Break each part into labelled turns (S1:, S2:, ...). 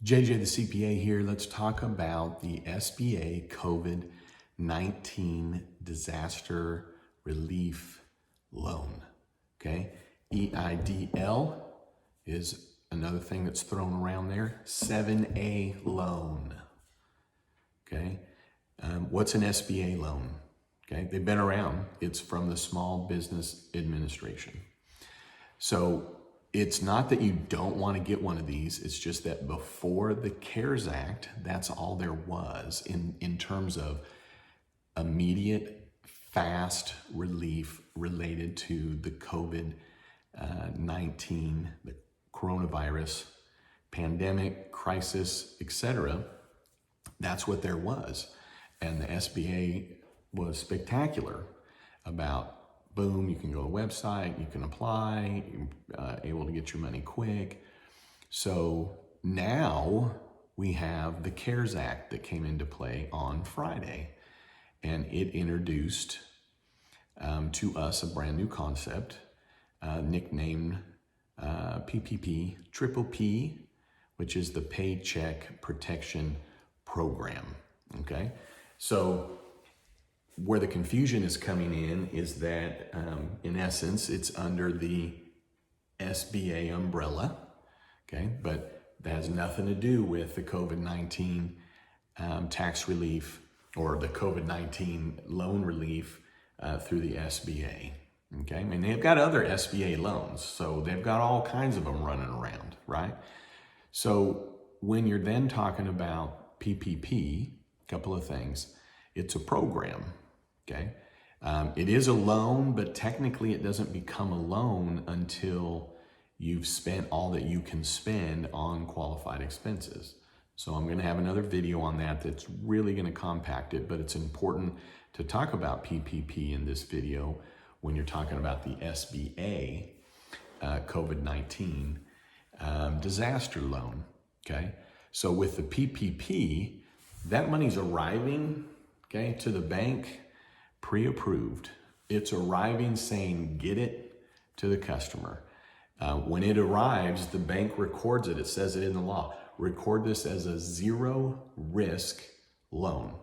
S1: JJ the CPA here. Let's talk about the SBA COVID-19 disaster relief loan. Okay, EIDL is another thing that's thrown around there. 7A loan. Okay, what's an SBA loan? Okay, they've been around. It's from the Small Business Administration. So it's not that you don't want to get one of these. It's just that before the CARES Act, that's all there was in terms of immediate, fast relief related to the COVID-19, the coronavirus pandemic, crisis, etc. That's what there was. And the SBA was spectacular about, boom, you can go to a website, you can apply, you're able to get your money quick. So now we have the CARES Act that came into play on Friday, and it introduced to us a brand new concept, nicknamed PPP, Triple P, which is the Paycheck Protection Program, okay? So where the confusion is coming in is that, in essence, it's under the SBA umbrella, okay? But that has nothing to do with the COVID-19 tax relief or the COVID-19 loan relief through the SBA, okay? I mean, they've got other SBA loans, so they've got all kinds of them running around, right? So when you're then talking about PPP, a couple of things, it's a program. Okay, it is a loan, but technically it doesn't become a loan until you've spent all that you can spend on qualified expenses. So I'm going to have another video on that that's really going to compact it, but it's important to talk about PPP in this video when you're talking about the SBA COVID-19 disaster loan. Okay, so with the PPP, that money's arriving, okay, to the bank pre-approved. It's arriving saying, get it to the customer. When it arrives, the bank records it. It says it in the law. Record this as a zero risk loan.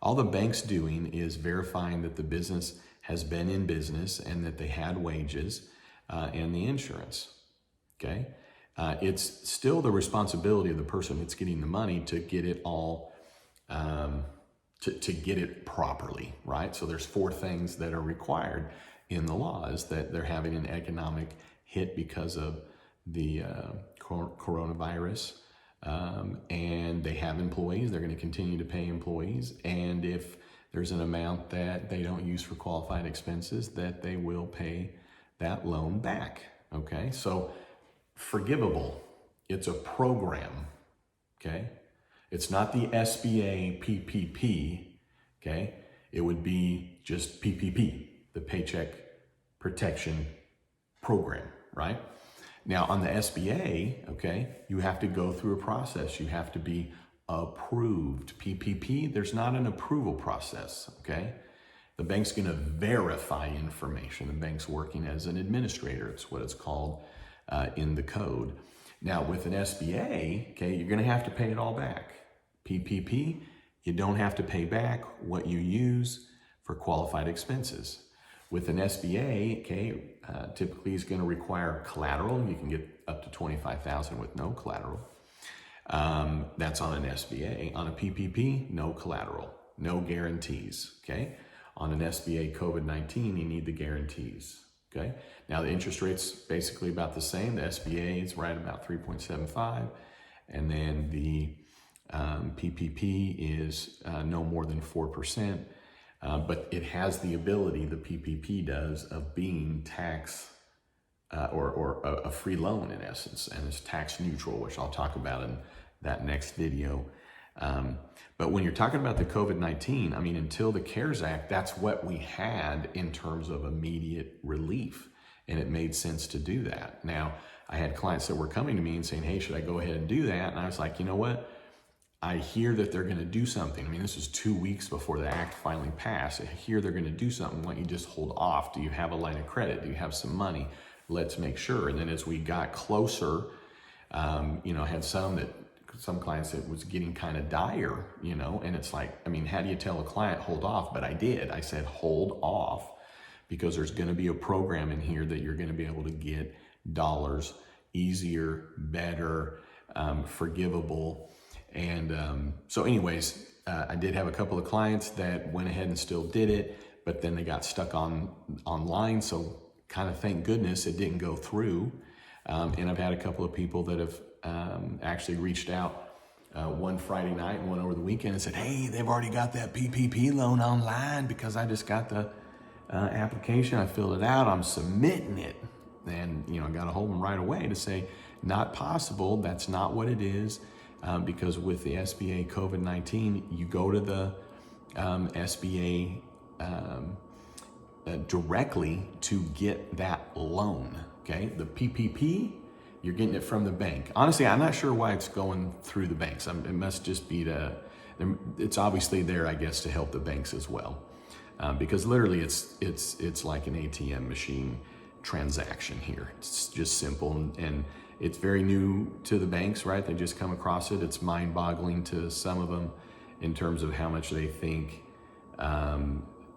S1: All the bank's doing is verifying that the business has been in business and that they had wages and the insurance, okay? It's still the responsibility of the person that's getting the money to get it all to get it properly, right? So there's 4 things that are required in the law: is that they're having an economic hit because of the coronavirus, and they have employees. They're going to continue to pay employees, and if there's an amount that they don't use for qualified expenses, that they will pay that loan back, okay? So forgivable, it's a program, okay? It's not the SBA PPP, okay? It would be just PPP, the Paycheck Protection Program, right? Now on the SBA, okay, you have to go through a process. You have to be approved. PPP, there's not an approval process, okay? The bank's gonna verify information. The bank's working as an administrator. It's what it's called in the code. Now with an SBA, okay, you're gonna have to pay it all back. PPP, you don't have to pay back what you use for qualified expenses. With an SBA, okay, typically is going to require collateral. You can get up to $25,000 with no collateral. That's on an SBA. On a PPP, no collateral, no guarantees, okay? On an SBA COVID-19, you need the guarantees, okay? Now the interest rate's basically about the same. The SBA is right about 3.75, and then the PPP is no more than 4%, but it has the ability, the PPP does, of being tax or a free loan in essence, and it's tax neutral, which I'll talk about in that next video. But when you're talking about the COVID-19, I mean, until the CARES Act, that's what we had in terms of immediate relief, and it made sense to do that. Now, I had clients that were coming to me and saying, hey, should I go ahead and do that? And I was like, you know what? I hear that they're going to do something. I mean, this was 2 weeks before the act finally passed. I hear they're going to do something. Why don't you just hold off? Do you have a line of credit? Do you have some money? Let's make sure. And then as we got closer, I had some that some clients, it was getting kind of dire, you know, and it's like, I mean, how do you tell a client hold off? But I did. I said, hold off, because there's going to be a program in here that you're going to be able to get dollars easier, better, forgivable. And so anyways, I did have a couple of clients that went ahead and still did it, but then they got stuck online. So kind of thank goodness it didn't go through. And I've had a couple of people that have actually reached out one Friday night and one over the weekend and said, hey, they've already got that PPP loan online because I just got the application. I filled it out. I'm submitting it. And, you know, I got a hold of them right away to say, not possible. That's not what it is. Because with the SBA COVID-19, you go to the SBA directly to get that loan, okay? The PPP, you're getting it from the bank. Honestly, I'm not sure why it's going through the banks. It must just be it's obviously there, I guess, to help the banks as well. Because literally it's like an ATM machine transaction here. It's just simple, and it's very new to the banks, right? They just come across it. It's mind-boggling to some of them in terms of how much they think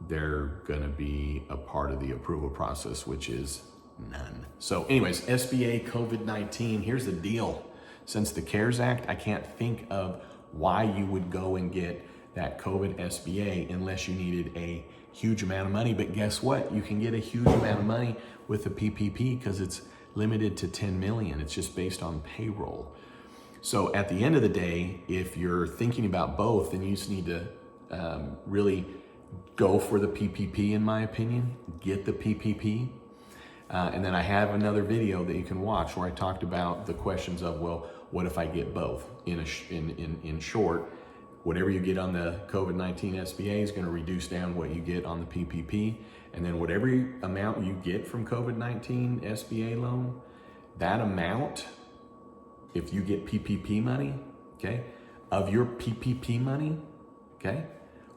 S1: they're gonna be a part of the approval process, which is none. So anyways, SBA COVID-19, here's the deal. Since the CARES Act, I can't think of why you would go and get that COVID SBA unless you needed a huge amount of money. But guess what? You can get a huge amount of money with the PPP because it's limited to 10 million. It's just based on payroll. So at the end of the day, if you're thinking about both, then you just need to really go for the PPP, in my opinion. Get the PPP. And then I have another video that you can watch where I talked about the questions of, well, what if I get both? In short, whatever you get on the COVID-19 SBA is going to reduce down what you get on the PPP. And then whatever amount you get from COVID-19 SBA loan, that amount, if you get PPP money, okay, of your PPP money, okay,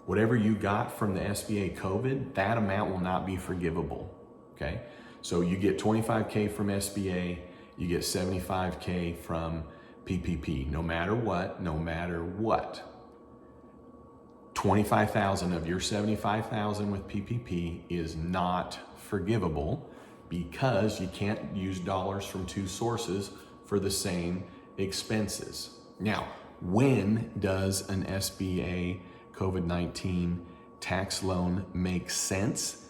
S1: whatever you got from the SBA COVID, that amount will not be forgivable, okay? So you get 25K from SBA, you get 75K from PPP, no matter what. 25,000 of your 75,000 with PPP is not forgivable because you can't use dollars from two sources for the same expenses. Now, when does an SBA COVID-19 tax loan make sense?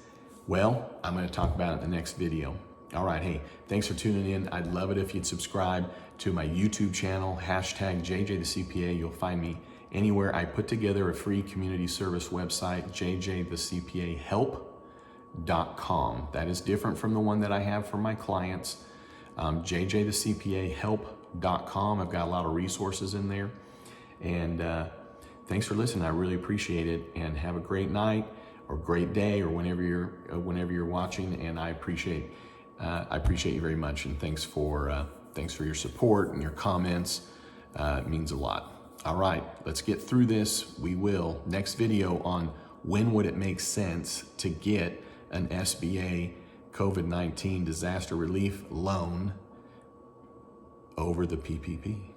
S1: Well, I'm going to talk about it in the next video. All right, hey, thanks for tuning in. I'd love it if you'd subscribe to my YouTube channel, hashtag JJTheCPA. You'll find me anywhere. I put together a free community service website, jjthecpahelp.com. That is different from the one that I have for my clients, jjthecpahelp.com. I've got a lot of resources in there. And thanks for listening. I really appreciate it. And have a great night or great day or whenever you're watching. And I appreciate you very much. And thanks for your support and your comments. It means a lot. All right, let's get through this. We will. Next video on when would it make sense to get an SBA COVID-19 disaster relief loan over the PPP.